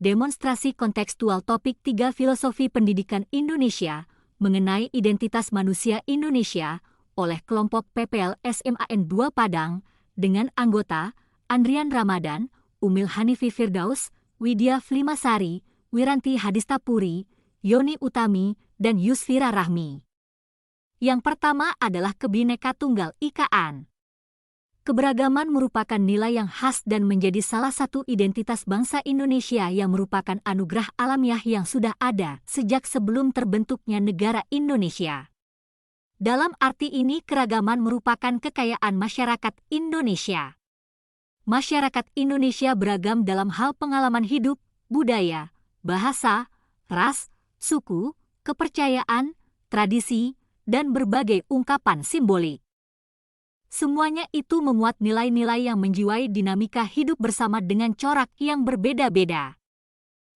Demonstrasi kontekstual topik 3 Filosofi Pendidikan Indonesia mengenai identitas manusia Indonesia oleh kelompok PPL SMAN 2 Padang dengan anggota Andrian Ramadan, Umil Hanifi Firdaus, Widya Flimasari, Wiranti Hadistapuri, Yoni Utami, dan Yusfira Rahmi. Yang pertama adalah Kebineka Tunggal Ikaan. Keberagaman merupakan nilai yang khas dan menjadi salah satu identitas bangsa Indonesia yang merupakan anugerah alamiah yang sudah ada sejak sebelum terbentuknya negara Indonesia. Dalam arti ini, keragaman merupakan kekayaan masyarakat Indonesia. Masyarakat Indonesia beragam dalam hal pengalaman hidup, budaya, bahasa, ras, suku, kepercayaan, tradisi, dan berbagai ungkapan simbolik. Semuanya itu memuat nilai-nilai yang menjiwai dinamika hidup bersama dengan corak yang berbeda-beda.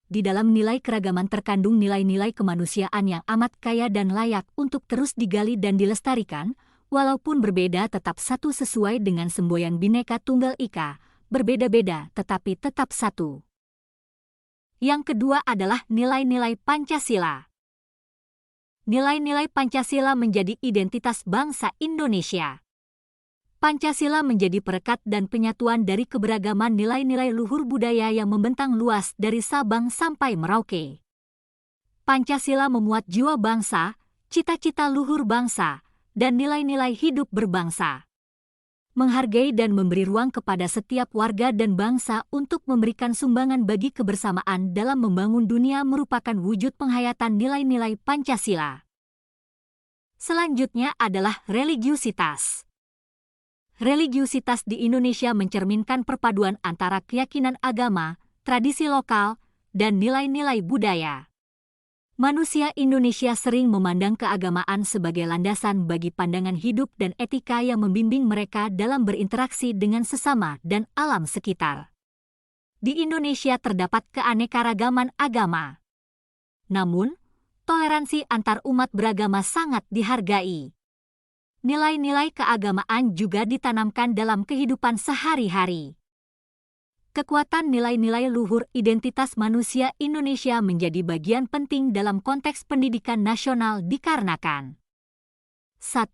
Di dalam nilai keragaman terkandung nilai-nilai kemanusiaan yang amat kaya dan layak untuk terus digali dan dilestarikan, walaupun berbeda tetap satu sesuai dengan semboyan Bhinneka Tunggal Ika, berbeda-beda tetapi tetap satu. Yang kedua adalah nilai-nilai Pancasila. Nilai-nilai Pancasila menjadi identitas bangsa Indonesia. Pancasila menjadi perekat dan penyatuan dari keberagaman nilai-nilai luhur budaya yang membentang luas dari Sabang sampai Merauke. Pancasila memuat jiwa bangsa, cita-cita luhur bangsa, dan nilai-nilai hidup berbangsa. Menghargai dan memberi ruang kepada setiap warga dan bangsa untuk memberikan sumbangan bagi kebersamaan dalam membangun dunia merupakan wujud penghayatan nilai-nilai Pancasila. Selanjutnya adalah religiusitas. Religiusitas di Indonesia mencerminkan perpaduan antara keyakinan agama, tradisi lokal, dan nilai-nilai budaya. Manusia Indonesia sering memandang keagamaan sebagai landasan bagi pandangan hidup dan etika yang membimbing mereka dalam berinteraksi dengan sesama dan alam sekitar. Di Indonesia terdapat keanekaragaman agama. Namun, toleransi antar umat beragama sangat dihargai. Nilai-nilai keagamaan juga ditanamkan dalam kehidupan sehari-hari. Kekuatan nilai-nilai luhur identitas manusia Indonesia menjadi bagian penting dalam konteks pendidikan nasional dikarenakan 1.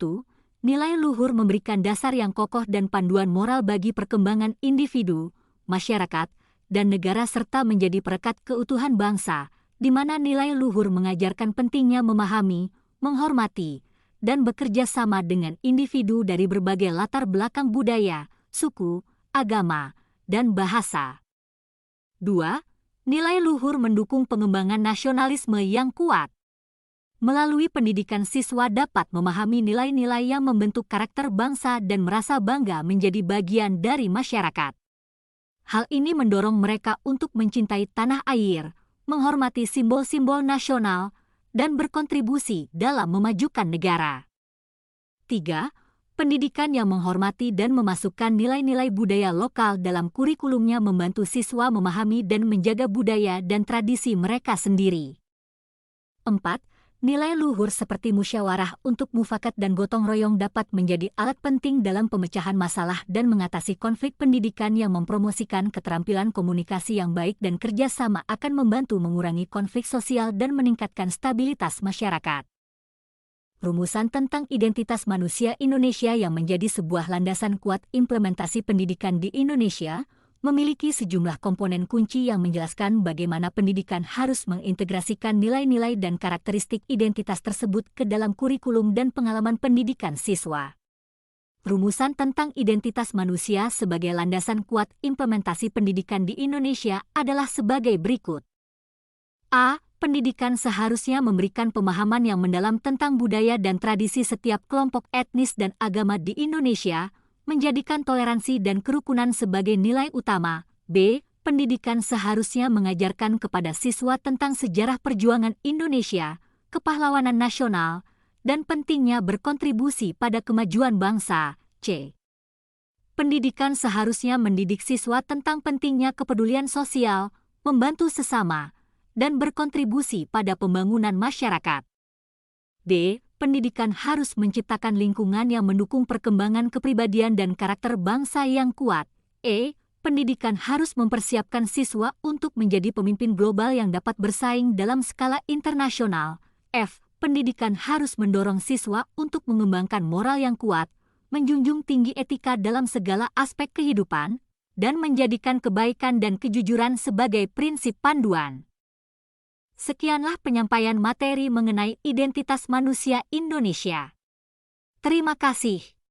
Nilai luhur memberikan dasar yang kokoh dan panduan moral bagi perkembangan individu, masyarakat, dan negara serta menjadi perekat keutuhan bangsa, di mana nilai luhur mengajarkan pentingnya memahami, menghormati, dan bekerja sama dengan individu dari berbagai latar belakang budaya, suku, agama, dan bahasa. 2. Nilai luhur mendukung pengembangan nasionalisme yang kuat. Melalui pendidikan siswa dapat memahami nilai-nilai yang membentuk karakter bangsa dan merasa bangga menjadi bagian dari masyarakat. Hal ini mendorong mereka untuk mencintai tanah air, menghormati simbol-simbol nasional, dan berkontribusi dalam memajukan negara. 3. Pendidikan yang menghormati dan memasukkan nilai-nilai budaya lokal dalam kurikulumnya membantu siswa memahami dan menjaga budaya dan tradisi mereka sendiri. 4. Nilai luhur seperti musyawarah untuk mufakat dan gotong royong dapat menjadi alat penting dalam pemecahan masalah dan mengatasi konflik pendidikan yang mempromosikan keterampilan komunikasi yang baik dan kerjasama akan membantu mengurangi konflik sosial dan meningkatkan stabilitas masyarakat. Rumusan tentang identitas manusia Indonesia yang menjadi sebuah landasan kuat implementasi pendidikan di Indonesia, memiliki sejumlah komponen kunci yang menjelaskan bagaimana pendidikan harus mengintegrasikan nilai-nilai dan karakteristik identitas tersebut ke dalam kurikulum dan pengalaman pendidikan siswa. Rumusan tentang identitas manusia sebagai landasan kuat implementasi pendidikan di Indonesia adalah sebagai berikut. A. Pendidikan seharusnya memberikan pemahaman yang mendalam tentang budaya dan tradisi setiap kelompok etnis dan agama di Indonesia, menjadikan toleransi dan kerukunan sebagai nilai utama. B. Pendidikan seharusnya mengajarkan kepada siswa tentang sejarah perjuangan Indonesia, kepahlawanan nasional, dan pentingnya berkontribusi pada kemajuan bangsa. C. Pendidikan seharusnya mendidik siswa tentang pentingnya kepedulian sosial, membantu sesama, dan berkontribusi pada pembangunan masyarakat. D. Pendidikan harus menciptakan lingkungan yang mendukung perkembangan kepribadian dan karakter bangsa yang kuat. E. pendidikan harus mempersiapkan siswa untuk menjadi pemimpin global yang dapat bersaing dalam skala internasional. F. Pendidikan harus mendorong siswa untuk mengembangkan moral yang kuat, menjunjung tinggi etika dalam segala aspek kehidupan, dan menjadikan kebaikan dan kejujuran sebagai prinsip panduan. Sekianlah penyampaian materi mengenai identitas manusia Indonesia. Terima kasih.